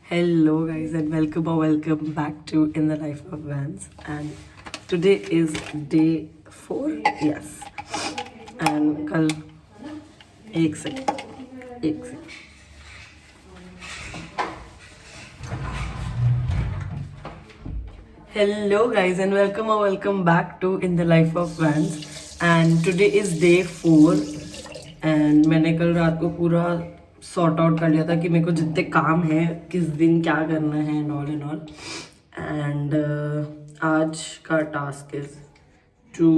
Hello guys and welcome back to In the Life of Vans, and today is day 4. Yes, and कल एक second Hello guys and welcome back to In the Life of Vans, and today is day 4 and मैंने कल रात को पूरा sort out कर लिया था कि मेरे को जितने काम है किस दिन क्या करना है एंड ऑल एंड आज का task is to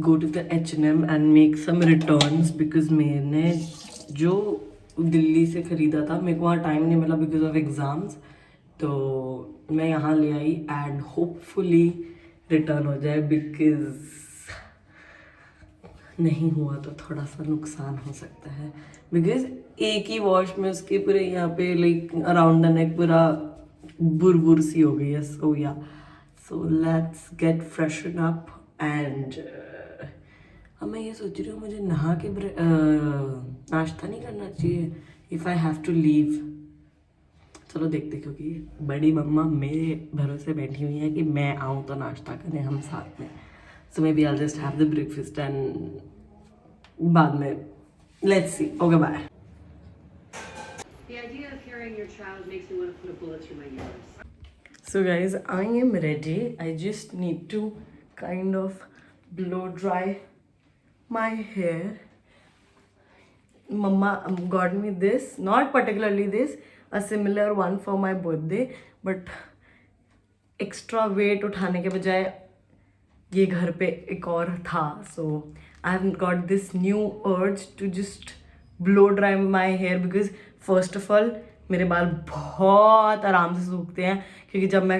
go to the H&M and make some returns because मैंने जो दिल्ली से ख़रीदा था मेरे को वहाँ टाइम नहीं मिला बिकॉज ऑफ एग्ज़ाम्स, तो मैं यहाँ ले आई एंड होपफुली रिटर्न हो जाए बिकॉज नहीं हुआ तो थोड़ा सा नुकसान हो सकता है बिकॉज एक ही वॉश में उसके पूरे यहाँ पे लाइक अराउंड द नेक पूरा बुर सी हो गई है. So let's get freshen up and अब मैं ये सोच रही हूँ मुझे नहा के नाश्ता नहीं करना चाहिए if I have to leave. चलो देखते, क्योंकि बड़ी मम्मा मेरे भरोसे बैठी हुई है कि मैं आऊँ तो नाश्ता करें हम साथ में. So maybe I just have the breakfast and बाद में let's see. Okay bye. The idea of hearing your child makes me want to put a bullet through my ears. So guys, I am ready. I just need to kind of blow dry my hair. Mama got me this, not particularly this, a similar one for my birthday, but extra weight उठाने के बजाय ये घर पे एक और था. So I have got this new urge to just blow dry my hair because first of all मेरे बाल बहुत आराम से सूखते हैं क्योंकि जब मैं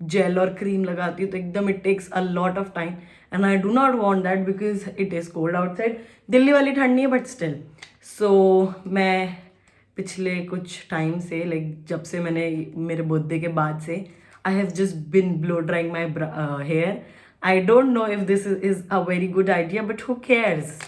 जेल और क्रीम लगाती हूँ तो एकदम it takes a lot of time and I do not want that because it is cold outside. Delhi वाली ठंड नहीं है बट स्टिल. सो मैं पिछले कुछ टाइम से लाइक जब से मैंने मेरे बर्थडे के बाद से I have just been blow drying my hair. I don't know if this is a very good idea but who cares.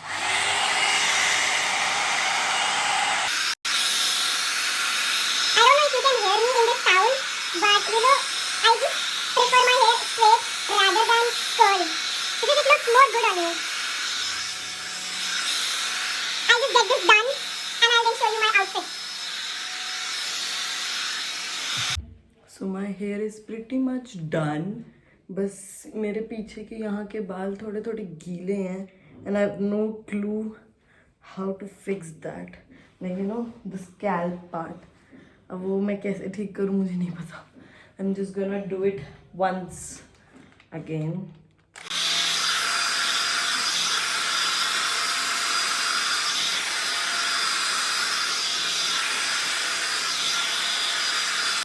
But you know, I just prefer my hair straight rather than curly because it looks more good on you. I'll just get this done and I'll then show you my outfit. So my hair is pretty much done. बस मेरे पीछे के यहाँ के बाल थोड़े थोड़े गीले हैं and I have no clue how to fix that. Like you know the scalp part. अब वो मैं कैसे ठीक करूँ मुझे नहीं पता. I'm just gonna do it once again.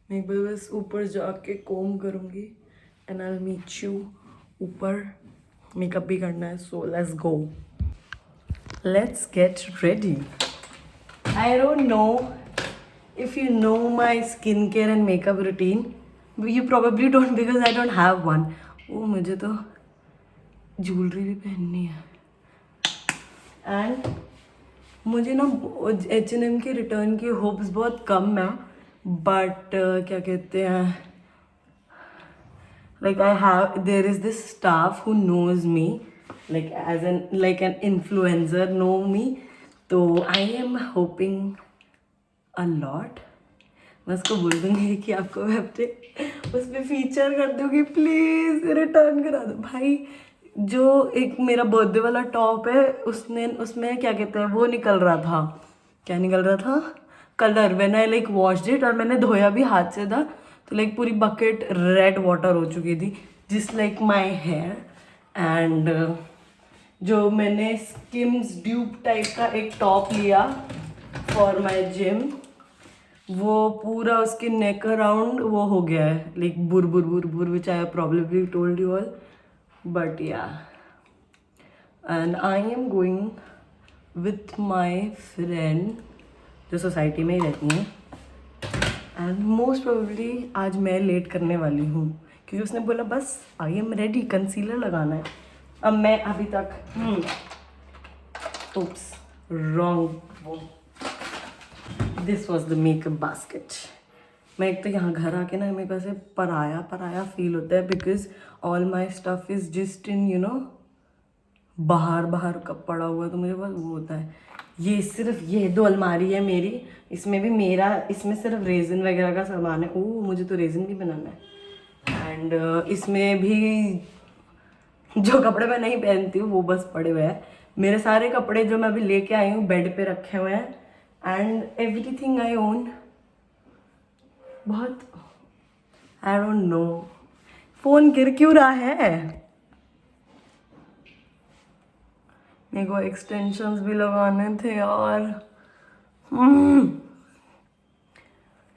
मैं एक बार बस ऊपर जाके कोम करूँगी and I'll meet you ऊपर. मेकअप भी करना है so let's go. Let's get ready. I don't know if you know my skincare and makeup routine. You probably don't because I don't have one. Oh, मुझे तो jewellery भी पहननी है and मुझे ना H&M के रिटर्न की होप्स बहुत कम है बट क्या कहते हैं like I have there is this staff who knows me like as an influencer know me, तो I am hoping a lot. मैं उसको बोल दूँगी कि आपको मैं अपने उस पर फीचर कर दूँगी, प्लीज़ रिटर्न करा दो भाई. जो एक मेरा बर्थडे वाला टॉप है उसमें क्या कहते हैं वो निकल रहा था, क्या निकल रहा था colour. When I like washed it और मैंने धोया भी हाथ से था तो लाइक पूरी बकेट रेड वाटर हो चुकी थी जिस लाइक माई हेयर. एंड जो मैंने स्किम्स ड्यूब टाइप का एक टॉप लिया फॉर माई जिम वो पूरा उसके नेक अराउंड वो हो गया है like Bir which I probably told you all but yeah. And I am going with my friend जो सोसाइटी में ही रहती हैं एंड मोस्ट प्रोबेबली आज मैं लेट करने वाली हूँ क्योंकि उसने बोला बस आई एम रेडी कंसीलर लगाना है. अब मैं अभी तक oops wrong this was the makeup basket. मैं एक तो यहाँ घर आके ना मेरे को ऐसे पराया पराया फील होता है because all my stuff is just in you know बाहर बाहर का पड़ा हुआ, तो मुझे बस वो होता है. ये सिर्फ ये 2 अलमारी है मेरी, इसमें भी मेरा, इसमें सिर्फ रेजिन वगैरह का सामान है. ओह मुझे तो रेजिन भी बनाना है. एंड इसमें भी जो कपड़े मैं नहीं पहनती हूँ वो बस पड़े हुए हैं. मेरे सारे कपड़े जो मैं अभी लेके आई हूँ बेड पे रखे हुए हैं. And everything I own. बहुत आई डोंट नो फोन गिर क्यों रहा है. मेरे को एक्सटेंशंस भी लगाने थे यार.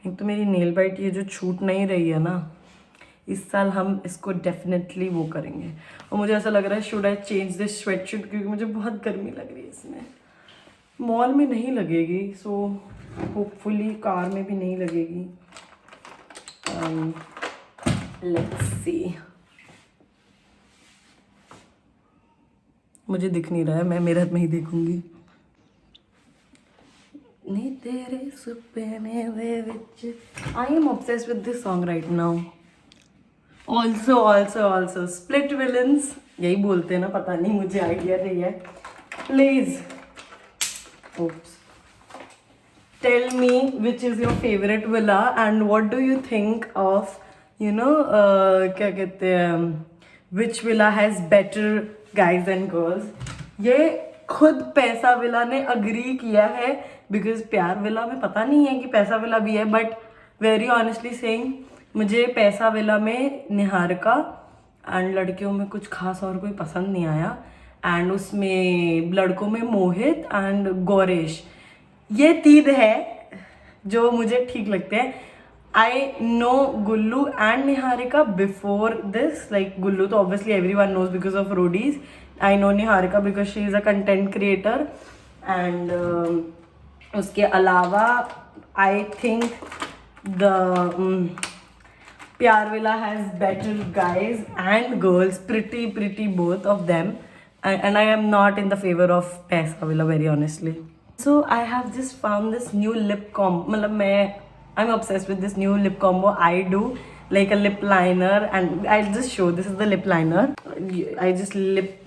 एक तो मेरी नेल बाइट ये जो छूट नहीं रही है ना, इस साल हम इसको डेफिनेटली वो करेंगे. और मुझे ऐसा लग रहा है should I change this sweatshirt, क्योंकि मुझे बहुत गर्मी लग रही है इसमें. मॉल में नहीं लगेगी, सो होपफुली कार में भी नहीं लगेगी. Let's see. मुझे दिख नहीं रहा है, मैं मिरर में ही देखूंगी. नी तेरे सुपने वे विच. I am obsessed with this song right now. Also split villains यही बोलते हैं ना, पता नहीं, मुझे आइडिया नहीं है. Please oops tell me which is your favorite villa and what do you think of you know क्या कहते हैं which villa has better guys and girls. ये खुद पैसा विला ने अग्री किया है बिकॉज प्यार विला में पता नहीं है कि पैसा विला भी है, बट वेरी ऑनेस्टली सेइंग मुझे पैसा विला में निहारिका एंड लड़कियों में कुछ खास और कोई पसंद नहीं आया. एंड उसमें लड़कों में मोहित एंड गौरेश, ये 3 है जो मुझे ठीक लगते हैं. I know Gullu and Niharika before this. Like Gullu तो obviously everyone knows because of Roadies. I know Niharika because she is a content creator. And उसके अलावा I think the Pyaar villa has better guys and girls, pretty both of them. And I am not in the favor of Paisa Villa very honestly. So I have just found this new lip combo. मतलब I'm obsessed with this new lip combo. I do like a lip liner and I'll just show. This is the lip liner. I just line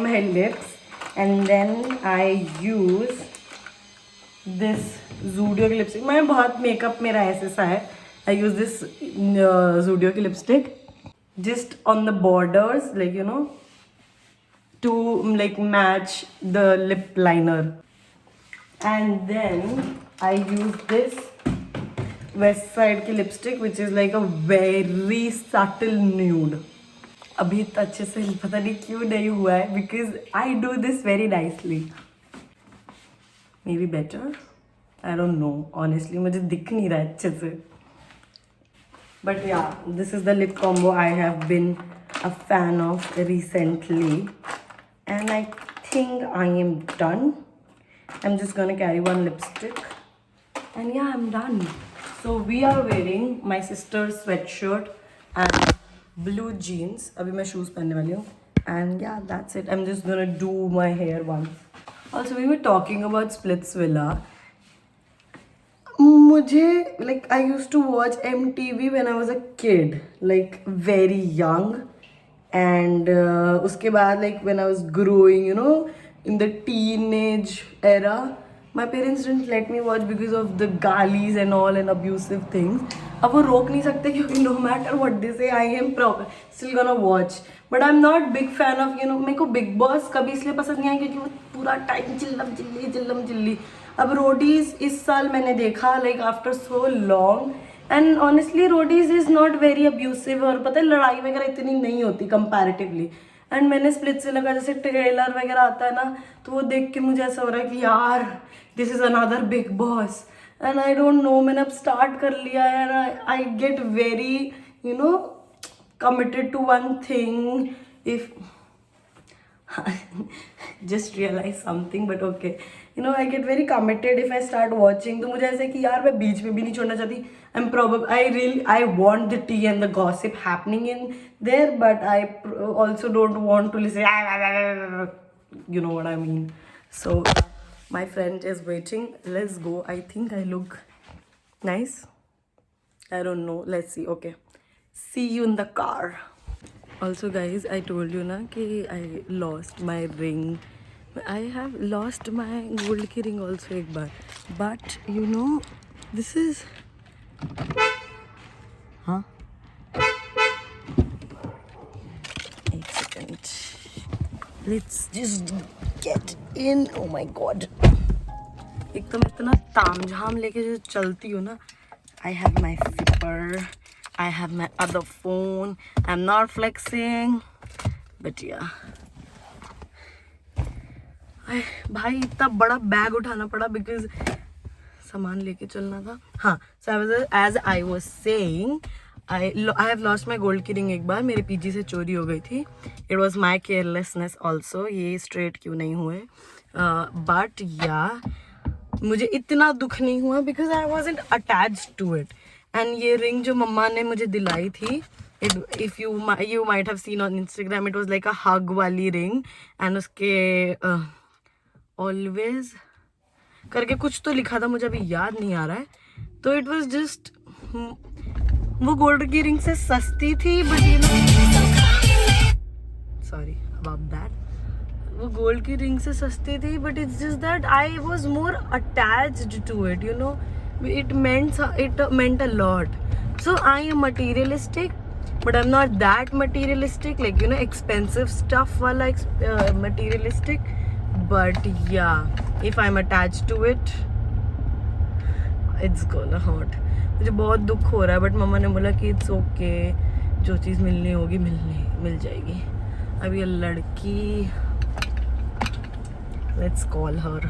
my lips and then I use this Zudio की lipstick. मैं बहुत makeup मेरा ऐसा है. I use this Zudio की lipstick. Just on the borders, like you know, to like match the lip liner. And then I use this West Side की lipstick which is like a very subtle nude. अभी तो अच्छे से पता नहीं क्यों नहीं हुआ है because I do this very nicely. Maybe better? I don't know. Honestly मुझे दिख नहीं रहा है अच्छे से. But yeah, this is the lip combo I have been a fan of recently. And I think I am done. I'm just gonna carry one lipstick. And yeah, I'm done. So we are wearing my sister's sweatshirt and blue jeans. अभी मैं shoes पहनने वाली हूँ. And yeah, that's it. I'm just gonna do my hair once. Also, we were talking about Splits Villa. मुझे like I used to watch MTV when I was a kid, like very young, and उसके बाद like when I was growing, you know, in the teenage era, my parents didn't let me watch because of the galis and all and abusive things. अब वो रोक नहीं सकते क्योंकि no matter what they say, I am still gonna watch. But I'm not big fan of, you know, मेरे को Big Boss कभी इसलिए पसंद नहीं आया क्योंकि वो पूरा टाइम चिल्लम चिल्ली. अब रोडीज इस साल मैंने देखा like after so long and honestly Roadies is not very abusive. और पता है लड़ाई वगैरह इतनी नहीं होती कंपैरेटिवली. एंड मैंने स्प्लिट से लगा जैसे ट्रेलर वगैरह आता है ना, तो वो देख के मुझे ऐसा हो रहा है कि यार this is another big boss. And I don't know, मैंने अब स्टार्ट कर लिया है and I get very you know committed to one thing. If just realized something, but okay, you know, I get very committed if I start watching. तो मुझे ऐसे कि यार मैं बीच में भी नहीं छोड़ना चाहती. I want the tea and the gossip happening in there, but I also don't want to listen. You know what I mean. So My friend is waiting. Let's go. I think I look nice. I don't know. Let's see. Okay. See you in the car. Also, guys, I told you na कि I lost my ring. I have lost my gold की ring also एक बार. But you know, this is. Huh? एक second. Let's just get in. Oh my god. एक तो मैं इतना तामझाम लेके जो चलती हूँ ना. I have my zipper. I have my other phone. I'm not flexing. But yeah. भाई इतना बड़ा बैग उठाना पड़ा because सामान लेके चलना था. हाँ. So as I was saying, I have lost my gold की ring एक बार मेरे पीजी से चोरी हो गई थी. It was my carelessness also. ये straight क्यों नहीं हुए? But yeah, मुझे इतना दुख नहीं हुआ because I wasn't attached to it. And ये ring जो मम्मा ने मुझे दिलाई थी, if you might have seen on Instagram, it was like a hug वाली ring. And उसके always करके कुछ तो लिखा था, मुझे अभी याद नहीं आ रहा है. तो it was just वो गोल्ड की रिंग से सस्ती थी, but you know sorry about that. वो गोल्ड की रिंग से सस्ती थी, but it's just that I was more attached to it, you know. it meant a lot. So I am materialistic, but I'm not that materialistic, like, you know, expensive stuff wala materialistic. But yeah, if I'm attached to it, it's gonna hurt. मुझे बहुत दुख हो रहा है, but मम्मा ने बोला कि it's okay, जो चीज़ मिलनी होगी मिल जाएगी. अब ये लड़की, लेट्स कॉल हर.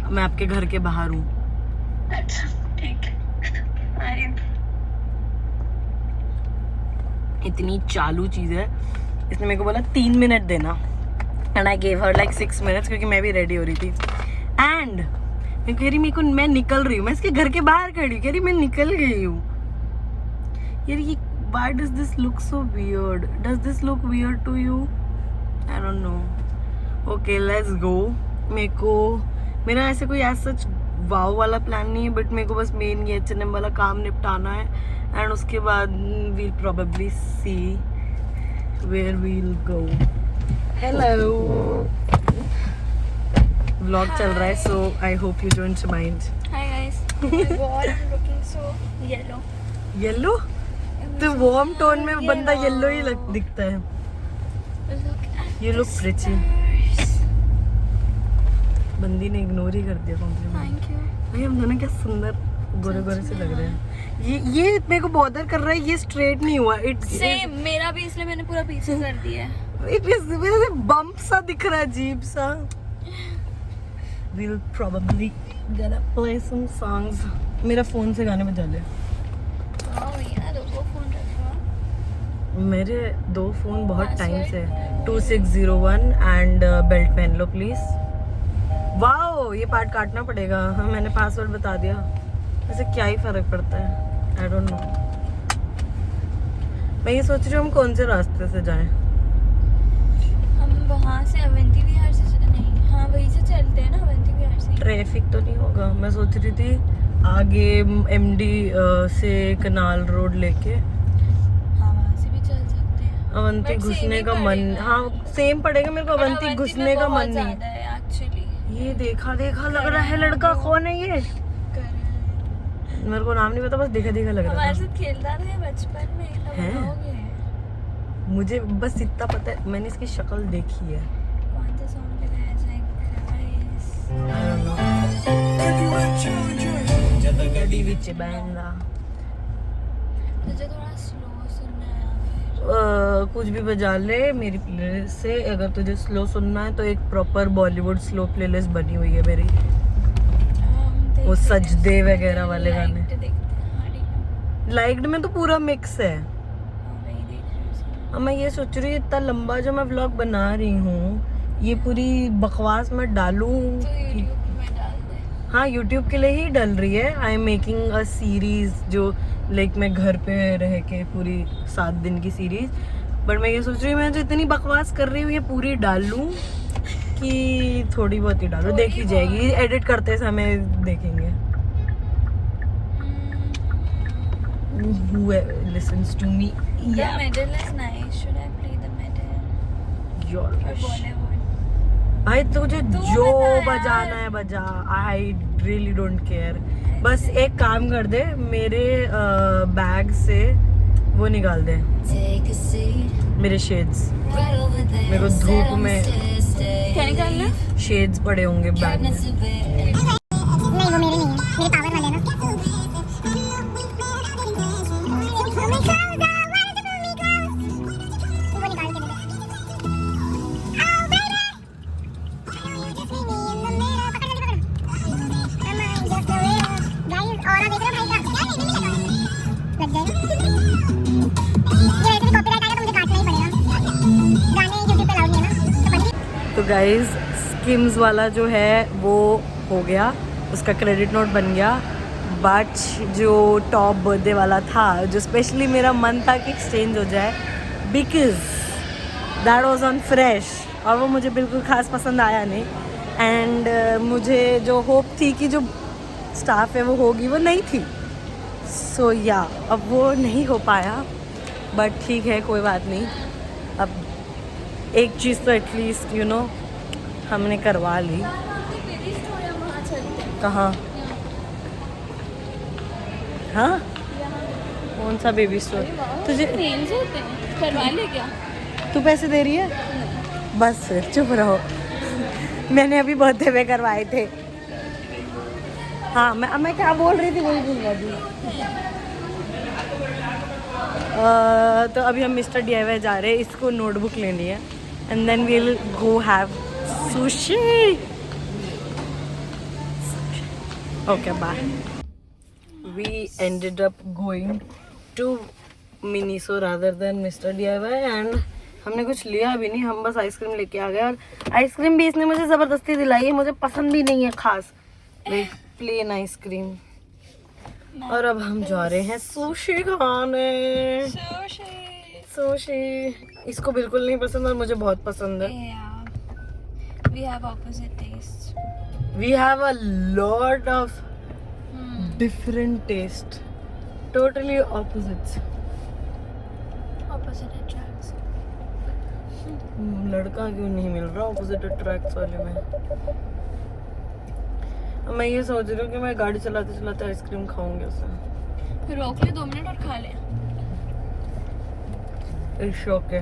मैं आपके घर के बाहर हूँ. अच्छा ठीक है. इतनी चालू चीज़ है. इसने मेरे को बोला 3 मिनट देना, and I gave her like 6 minutes, क्योंकि मैं भी रेडी हो रही थी. एंड मैं कह रही मैं निकल रही हूँ, मैं इसके घर के बाहर खड़ी हूँ, कह रही मैं निकल गई हूँ. यार ये why does this look so weird? Does this look weird to you? I don't know. Okay, let's go. मेरा ऐसे कोई ऐसा सच वाव वाला प्लान नहीं है, बट मेरे को बस मेन ये H&M वाला काम निपटाना है, एंड उसके बाद we'll probably see where we'll go. Hello. Vlog चल रहा है, so I hope you don't mind. Hi guys. Oh my god, I'm looking so yellow. Yellow? तो वार्म टोन में बंदा येलो ही दिखता है. You look pretty. बंदी ने इग्नोर ही कर दिया कॉम्प्लीमेंट. Thank you. भाई हम दोनों क्या सुंदर गोरे गोरे से लग रहे हैं. ये मेरे को बॉदर कर रहा है, ये स्ट्रेट नहीं हुआ. सेम मेरा भी, इसलिए मैंने पूरा पीछे कर दिया है. इट इज वैसे बम्प सा दिख रहा है, अजीब सा. We'll probably gonna play some songs. मेरा फोन से गाने बजा ले. मेरे 2 फोन बहुत टाइम से. 2601 एंड बेल्ट पहन लो प्लीज. वाओ, ये पार्ट काटना पड़ेगा. हाँ, मैंने पासवर्ड बता दिया. वैसे क्या ही फर्क पड़ता है, आई डोंट नो. मैं ये सोच रही हूँ हम कौन से रास्ते से जाएं. हम वहाँ से अवंती विहार से नहीं, हाँ वहीं से चलते हैं ना, अवंती विहार से. ट्रैफिक तो नहीं होगा. मैं सोच रही थी आगे MD से कनाल रोड लेके अवंती घुसने का मन. हाँ सेम पड़ेगा मेरे को. अवंती घुसने का मन नहीं एक्चुअली. ये देखा लग रहा है लड़का. कौन है ये? मेरे को नाम नहीं पता, बस देखा लग रहा है. हमारे साथ खेलता था बचपन में. है? मुझे बस इतना पता है, मैंने इसकी शक्ल देखी है. कौन सा सॉन्ग लगाया जाए तुझे थोड़ा स्लो सुनना है. कुछ भी बजा ले मेरी प्लेलिस्ट से. अगर तुझे स्लो सुनना है तो एक प्रॉपर बॉलीवुड स्लो प्लेलिस्ट बनी हुई है मेरी. वो सजदे वगैरह वाले गाने. लाइक्ड में तो पूरा मिक्स है. अब मैं ये सोच रही हूँ इतना लंबा जो मैं व्लॉग बना रही हूँ, ये पूरी बकवास मैं डालूं. हाँ YouTube के लिए ही डल रही है. I am making a series जो लाइक मैं घर पे रह के पूरी 7 दिन की सीरीज. बट मैं ये सोच रही हूँ मैं जो इतनी बकवास कर रही हूँ ये पूरी डाल लूँ कि थोड़ी बहुत ही डालूँ. देखी जाएगी, एडिट करते समय देखेंगे. Who listens to me? The middle is nice. Should I play the middle? Your Or wish. Bollywood? भाई तुझे तू जो बता यार. बजाना है बजा. I really don't care. बस एक काम कर दे, मेरे बैग से वो निकाल दे, Take a seat मेरे शेड्स. right over there. मेरे को धूप में क्या निकालना? शेड्स पड़े होंगे बैग में. नहीं वो मेरे नहीं है, मेरे पावर वाले ना. वो निकाल के दे दे. आओ बेबी. पकड़ जल्दी पकड़. गाइस और देख रहे हो भाई का लग जाएगा. ये वैसे भी कॉपीराइट आएगा तो मुझे काटना ही पड़ेगा. गाने YouTube पे अलाउड नहीं है ना, तो बंद. तो गाइज स्किम्स वाला जो है वो हो गया, उसका क्रेडिट नोट बन गया. बट जो टॉप बर्थडे वाला था, जो स्पेशली मेरा मन था कि एक्सचेंज हो जाए, because that was on fresh, और वो मुझे बिल्कुल खास पसंद आया नहीं. एंड मुझे जो होप थी कि जो स्टाफ है वो होगी, वो नहीं थी. सो या अब वो नहीं हो पाया. बट ठीक है, कोई बात नहीं. अब एक चीज़ तो एटलीस्ट यू नो हमने करवा ली. कहाँ? हाँ, कौन सा बेबी स्टोर? तुझे नेल्स होते हैं, करवा ले क्या? तू पैसे दे रही है? बस फिर चुप रहो. मैंने अभी बर्थडे में करवाए थे. हाँ, मैं क्या बोल रही थी वही भूल गई. तो अभी हम मिस्टर DIY जा रहे हैं. इसको नोटबुक लेनी है and then we will go have sushi. Okay bye. We ended up going to Miniso rather than Mr. DIY and हमने कुछ लिया भी नहीं, हम बस आइसक्रीम लेके आ गए. और आइसक्रीम भी इसने मुझे ज़बरदस्ती दिलाई है, मुझे पसंद भी नहीं है खास, लाइक प्लेन आइसक्रीम. और अब हम जा रहे हैं सुशी खाने. सुशी इसको बिल्कुल नहीं पसंद और मुझे बहुत पसंद है. Yeah. We have opposite tastes. We have a lot of different taste, totally opposites. Opposite attracts. लड़का क्यों नहीं मिल रहा ऑपोजिट अट्रैक्ट्स वाले में. अब मैं ये सोच रही हूँ कि मैं गाड़ी चलाते चलाते आइसक्रीम खाऊंगी उसे. फिर रोक ले 2 मिनट और खा ले. It's okay.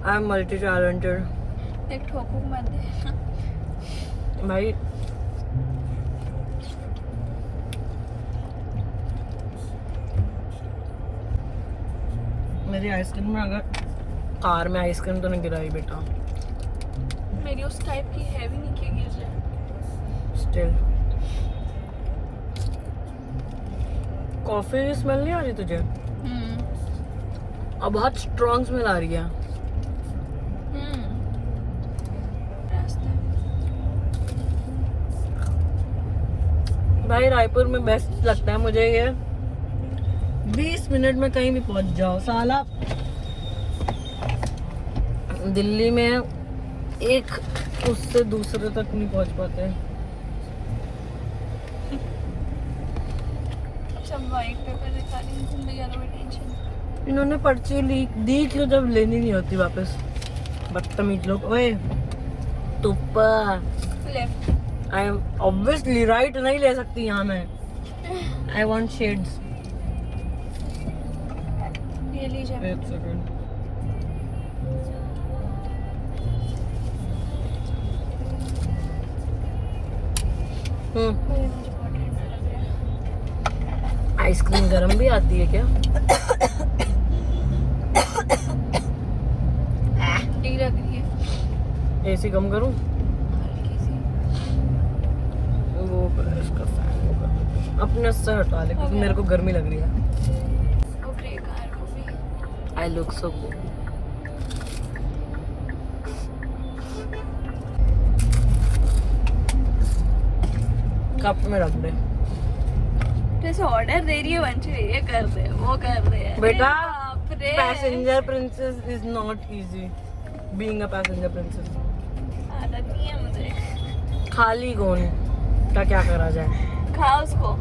I am multi talented. देख ठोकू मत दे. भाई मेरी आइसक्रीम में अगर कार में आइसक्रीम तो नहीं गिराई बेटा. मेरी उस टाइप की है भी नहीं कि गिर जाए. स्टिल कॉफी की स्मेल नहीं आ रही तुझे? अब बहुत स्ट्रॉन्ग स्मेल आ रही है. भाई रायपुर में बेस्ट लगता है मुझे ये. 20 मिनट में कहीं भी पहुंच जाओ. साला दिल्ली में एक उससे दूसरे तक नहीं पहुंच पाते. सब वाइट पेपर निकालेंगे, जिंदगी ज्यादा बड़ी टेंशन. इन्होंने पर्ची दी क्यों जब लेनी नहीं होती वापस. बदतमीज लोग. ओए तुप्पा. Left. I am obviously right नहीं ले सकती यहाँ मैं. I want shades. ये लीजिए. एक सेकंड. मुझे बहुत ठंडा लग रहा है. आइसक्रीम गरम भी आती है क्या? ठंडी लग रही है. एसी कम करूं? हल्की सी. वो इसका फैन होगा अपने से हटा ले क्योंकि मेरे को गर्मी लग रही है. वो ग्रे कार को भी. I look so good. Cup में रख दे। जैसे ऑर्डर दे रही है वंशी, ये कर दे वो कर दे। बेटा passenger princess is not easy, being a passenger princess. आदत नहीं है मुझे। खाली कौन का क्या करा जाए। खा उसको।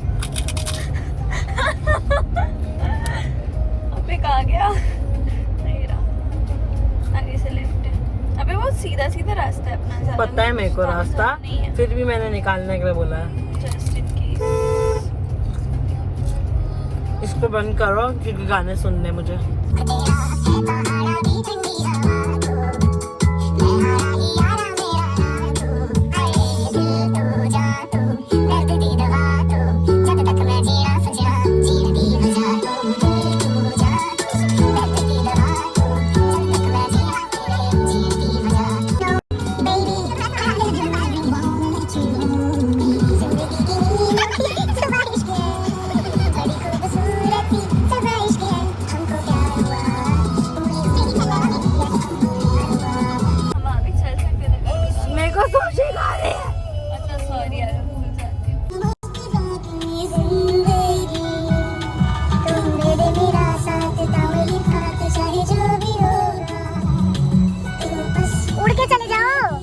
अबे कहाँ गया? नहीं रहा। आगे से लिफ्ट है। अबे वो सीधा सीधा रास्ता है अपना, ज़्यादा पता है मेरे को रास्ता, नहीं है। फिर भी मैंने निकालने के लिए बोला है। Just in case. इसको बंद करो क्योंकि गाने सुनने मुझे। हम आगे चल सकते थे। मेरे को सुशी खा रही है। अच्छा सॉरी यार, भूल जाती हूँ। उड़ के चले जाओ।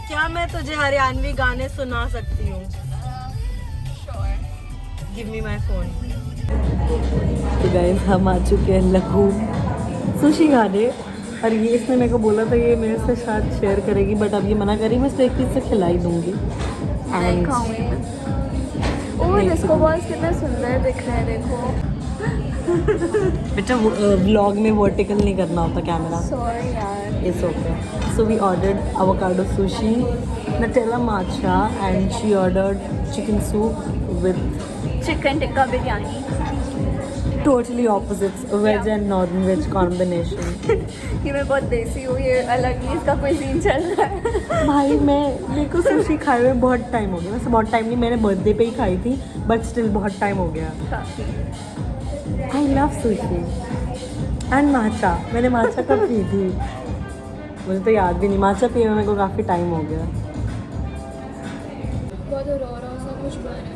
क्या मैं तुझे हरियाणवी गाने सुना सकती हूँ? Give me my phone. तो गाइस हम आ चुके हैं लखू सुशी खाने, और ये इसने मेरे को बोला था ये मेरे से शायद शेयर करेगी, बट अब ये मना करी। मैं इसको एक पीस से खिलाई दूंगी। नहीं खाऊंगी मैं। ओह डिस्को बॉल्स कितना सुंदर दिख रहा है, देखो। बेटा व्लॉग में वर्टिकल नहीं करना होता कैमरा। सॉरी यार। It's okay. So we ordered avocado sushi, Nutella matcha, and she ordered chicken soup with chicken tikka biryani. totally opposites, veg and non-veg combination. ये मैं बहुत देसी हूँ, ये अलग ही इसका कोई सीन चल रहा है। भाई मेरे को सुशी खाए हुए बहुत टाइम हो गया। वैसे बहुत टाइम नहीं, मैंने बर्थडे पे ही खाई थी, बट स्टिल बहुत टाइम हो गया। काफी। I love sushi and matcha. मैंने माचा कब पी थी मुझे तो याद भी नहीं। माचा पिए हुए मेरे को काफ़ी टाइम हो गया। बहुत रो सा कुछ बन है।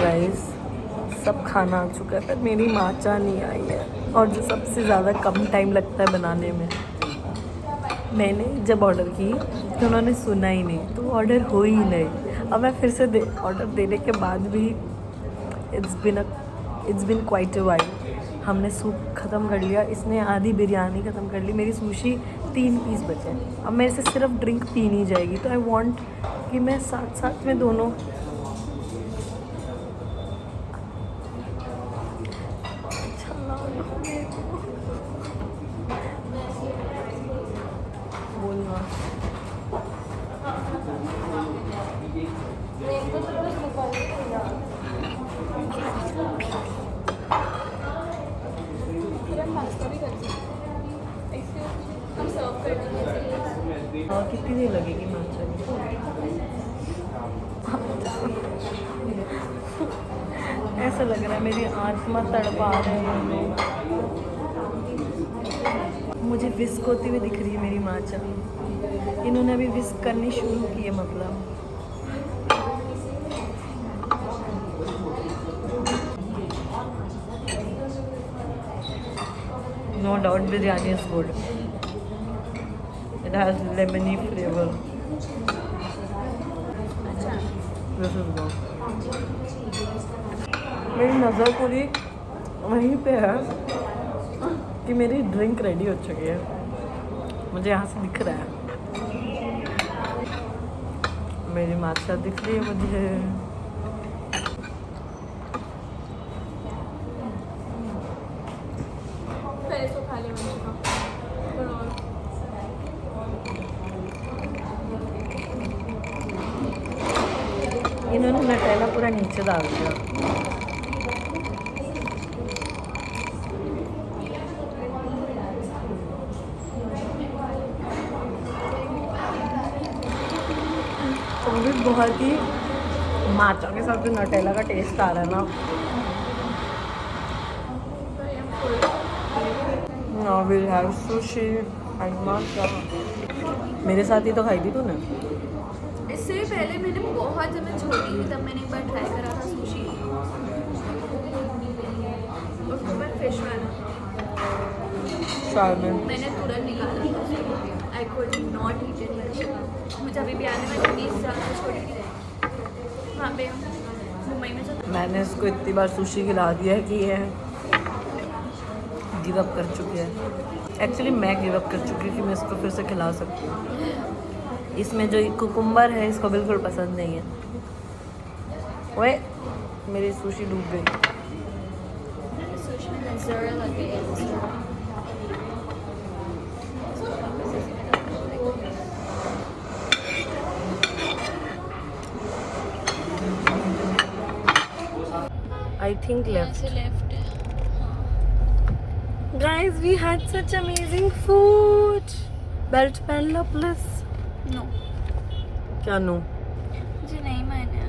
गाइस सब खाना आ चुका है, पर मेरी माचा नहीं आई है, और जो सबसे ज़्यादा कम टाइम लगता है बनाने में। मैंने जब ऑर्डर की तो उन्होंने सुना ही नहीं, तो ऑर्डर हो ही नहीं। अब मैं फिर से ऑर्डर देने के बाद भी it's been quite a while. हमने सूप ख़त्म कर लिया, इसने आधी बिरयानी ख़त्म कर ली, मेरी सुशी 3 पीस बचे। अब मेरे से सिर्फ ड्रिंक पीनी जाएगी, तो आई वांट कि मैं साथ साथ में दोनों। बोलना कितनी देर लगेगी माचा में? ऐसा लग रहा है मेरी आत्मा तड़पा रही है। मुझे विस्क होती हुई दिख रही है मेरी माचा। इन्होंने अभी विस्क करनी शुरू की है, मतलब no doubt biryani is good. It has lemony flavour. This is good. मेरी नज़र पूरी वहीं पे है कि मेरी ड्रिंक रेडी हो चुकी है, मुझे यहाँ से दिख रहा है। मेरी माचा दिख रही है मुझे। नटेला पूरा नीचे डाल दिया। तो भी बहुत ही माचा के साथ जो नटेला का टेस्ट आ रहा है ना, now we'll have sushi and matcha। मेरे साथ ही तो खाई थी तूने। इससे भी पहले मैंने बहुत, जब मैं छोटी थी तब मैंने एक बार ट्राई करा था सुशी, उसके बाद फिश वाला मैंने तुरंत निकाला था। I could not eat it. मुझे अभी भी आने में 20 साल से छोड़ी थी वहाँ पे मुंबई में। जब मैंने इसको इतनी बार सुशी खिला दिया है कि ये गिव अप कर चुकी है। एक्चुअली मैं गिव अप कर चुकी हूँ कि मैं इसको फिर से खिला सकती हूँ। इसमें जो कुकुम्बर है इसको बिल्कुल पसंद नहीं है। ओए मेरी सुशी डूब गई। सुशी में नज़र लग गई है। I think यहाँ left. से लेफ्ट है। Guys, we had such amazing food. Belt पहन लो प्लीज। नो, क्या नो? मुझे नहीं माना।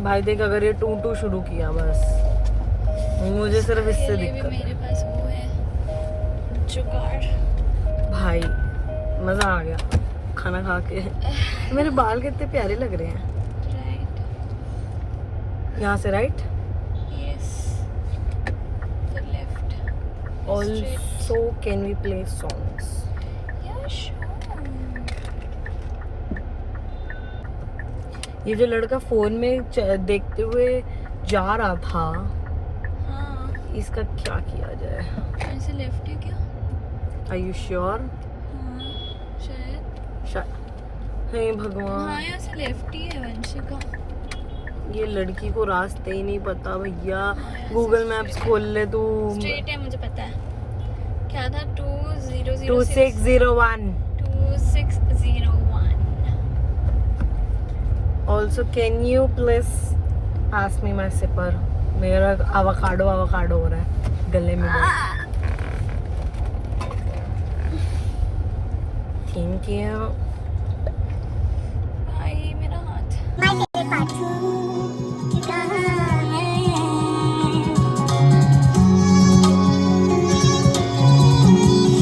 भाई देख, अगर ये टू टू शुरू किया बस, मुझे सिर्फ इससे पहले भी दिक्कत है। मेरे पास वो है जुगाड़। भाई मजा आ गया खाना खा के। मेरे बाल कितने प्यारे लग रहे हैं। राइट, यहाँ से राइट। यस, फिर left. Also can we play songs? या श्योर। ये जो लड़का फोन में देखते हुए जा रहा था, हाँ, इसका क्या किया जाए? ऐसे लेफ्ट है क्या? Are you sure? हाँ शायद। हे हाँ, भगवान, यहाँ से लेफ्ट ही है वंशिका। ये लड़की को रास्ते ही नहीं पता भैया। गूगल मैप्स खोल ले तू। स्ट्रेट है, मुझे पता है। क्या था? 2006 2601। 2601। Also can you please ask me my sipper? मेरा अवाकाडो हो रहा है गले में। Thank you. भाई मेरा हाथ। मैं तेरे पाछू कहाँ है?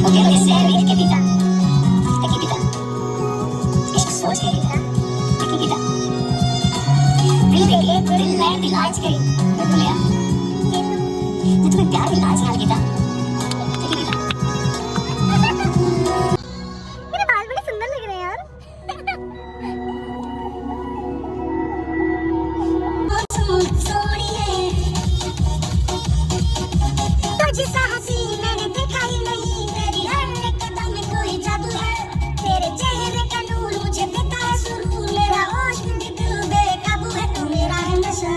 ओके ओके सेवी के पिता इसको सोच के पिता दिल देखे दिल लैंड इलाज करी मैं बोलिया ये तुम्हें प्यार इलाज हाल गया। मेरे बाल बड़े सुंदर लग रहे हैं यार। तुझसा हंसी मैंने देखा ही नहीं, तेरी हर एक कदम में कोई जादू है, तेरे चेहरे का नूर मुझे देता है सुरूर, मेरा होश भी दिल बेकाबू है, तू मेरा है नशा,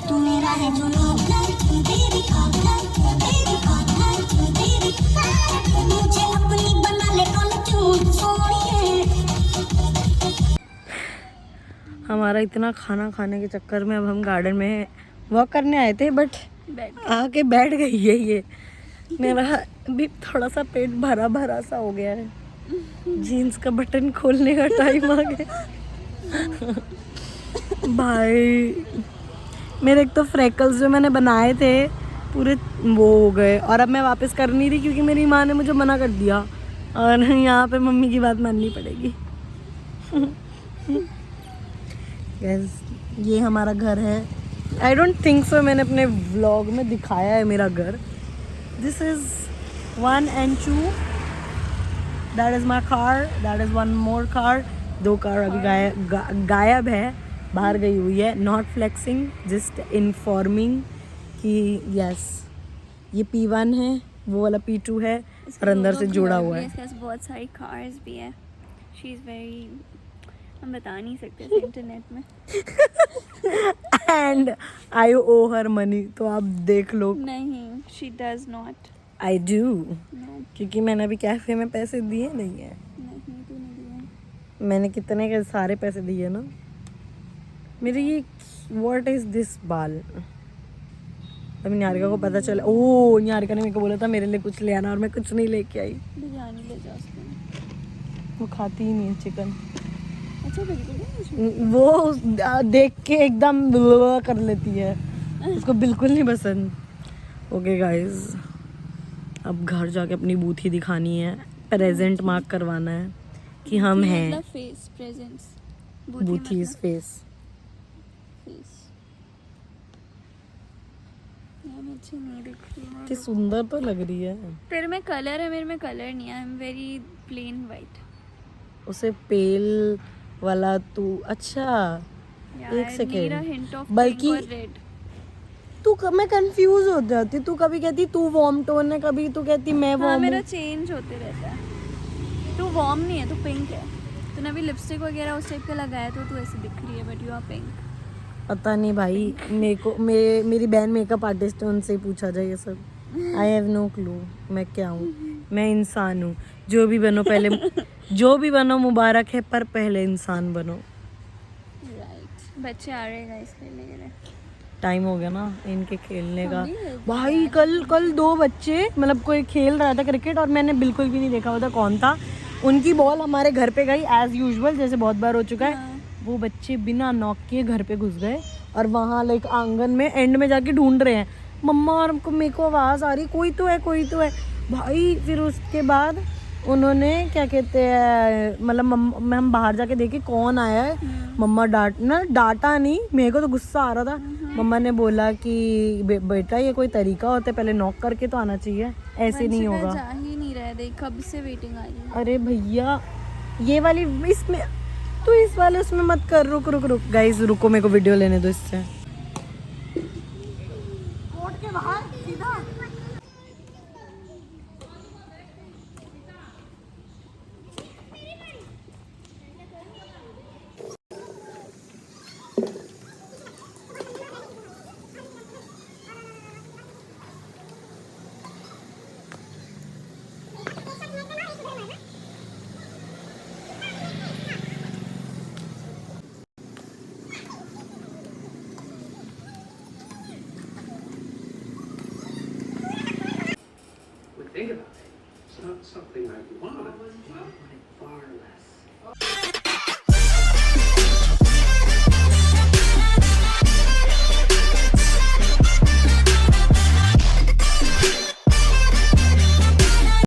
तू मेरा है जुनून, बेबी मुझे अपनी बना ले कॉलेज सोनिए। हमारा इतना खाना खाने के चक्कर में अब हम गार्डन में वॉक करने आए थे, बट आके बैठ गई है ये। मेरा भी थोड़ा सा पेट भरा भरा सा हो गया है। जीन्स का बटन खोलने का टाइम आ गया। भाई मेरे एक तो फ्रेकल्स जो मैंने बनाए थे पूरे वो हो गए, और अब मैं वापस कर नहीं रही क्योंकि मेरी माँ ने मुझे मना कर दिया, और यहाँ पे मम्मी की बात माननी पड़ेगी। Guys, ये हमारा घर है। आई डोंट थिंक सो मैंने अपने व्लॉग में दिखाया है मेरा घर। This is 1 and 2। That is my car, that is 1 more car. 2 car अभी गायब है, बाहर गई हुई है। नॉट फ्लेक्सिंग, जस्ट इन्फॉर्मिंग कि यस ये P1 है, वो वाला P2 है, और अंदर से जुड़ा हुआ है। इसके पास बहुत सारी कार्स भी है। शी इज़ वेरी, हम बता नहीं सकते इंटरनेट में। And I O her money, तो आप देख लो। नहीं, she does not. I do, no, क्योंकि मैंने अभी कैफे में पैसे दिए नहीं है। नहीं तूने दिया। मैंने कितने के सारे पैसे दिए ना। मेरे ये व्हाट इज दिस बाल? अभी निहारिका को पता चला, ओ निहारिका ने मेरे को बोला था मेरे लिए कुछ ले आना और मैं कुछ नहीं लेके आई। बिरयानी ले जाओ उसको। वो खाती ही नहीं है चिकन। अच्छा बिल्कुल नहीं। वो देख के एकदम कर लेती है, उसको बिल्कुल नहीं पसंद। ओके गाइस, अब घर जाके अपनी बूथी दिखानी है, प्रेजेंट मार्क करवाना है कि हम हैं। Face presence. बूथी इज फेस। फेस। यार मैं अच्छी नहीं दिख रही हूँ। कि सुंदर तो लग रही है। तेरे में कलर है, मेरे में कलर नहीं है। I am very plain white. उसे पेल वाला तू, अच्छा एक सेकेंड, बल्कि रेड। मैं कंफ्यूज हो जाती, तू कभी कहती तू वार्म टोन है, कभी तू कहती मैं हाँ वार्म मेरा हूँ। चेंज होते रहता है। तू वार्म नहीं है, तू पिंक है। तूने अभी लिपस्टिक वगैरह उस टाइप का लगाया तो तू ऐसे दिख रही है, बट यू आर पिंक। पता नहीं भाई, मेरी बहन मेकअप आर्टिस्ट है, उनसे ही पूछा जाए ये सब। आई हैव नो क्लू मैं क्या हूँ। मैं इंसान हूँ, जो भी बनो पहले जो भी बनो मुबारक है, पर पहले इंसान बनो। राइट। बच्चे आ रहे हैं गाइस खेलने के लिए। टाइम हो गया ना इनके खेलने का। हम नहीं खेलते भाई कल 2 बच्चे, मतलब कोई खेल रहा था क्रिकेट और मैंने बिल्कुल भी नहीं देखा होता कौन था। उनकी बॉल हमारे घर पे गई एज यूजुअल, जैसे बहुत बार हो चुका है। वो बच्चे बिना नॉक किए घर पे घुस गए और वहाँ लाइक आंगन में एंड में जाके ढूंढ रहे हैं, मम्मा और मेरे को आवाज़ आ रही कोई तो है कोई तो है। भाई फिर उसके बाद उन्होंने क्या कहते हैं, मतलब हम बाहर जाके देखे कौन आया है। मम्मा डांटा नहीं, मेरे को तो गुस्सा आ रहा था। मम्मा ने बोला कि बेटा ये कोई तरीका होता है, पहले नॉक करके तो आना चाहिए, ऐसे नहीं होगा। जा ही नहीं रहा है, देख कब से वेटिंग आ रही है। अरे भैया ये वाली इसमें, तू इस वाले उसमें मत कर, रुक रुक रुक गाइस, रुको मेरे को वीडियो लेने दो इससे। कोर्ट के बाहर सीधा। Think about it. It's not something I wanted, but far less.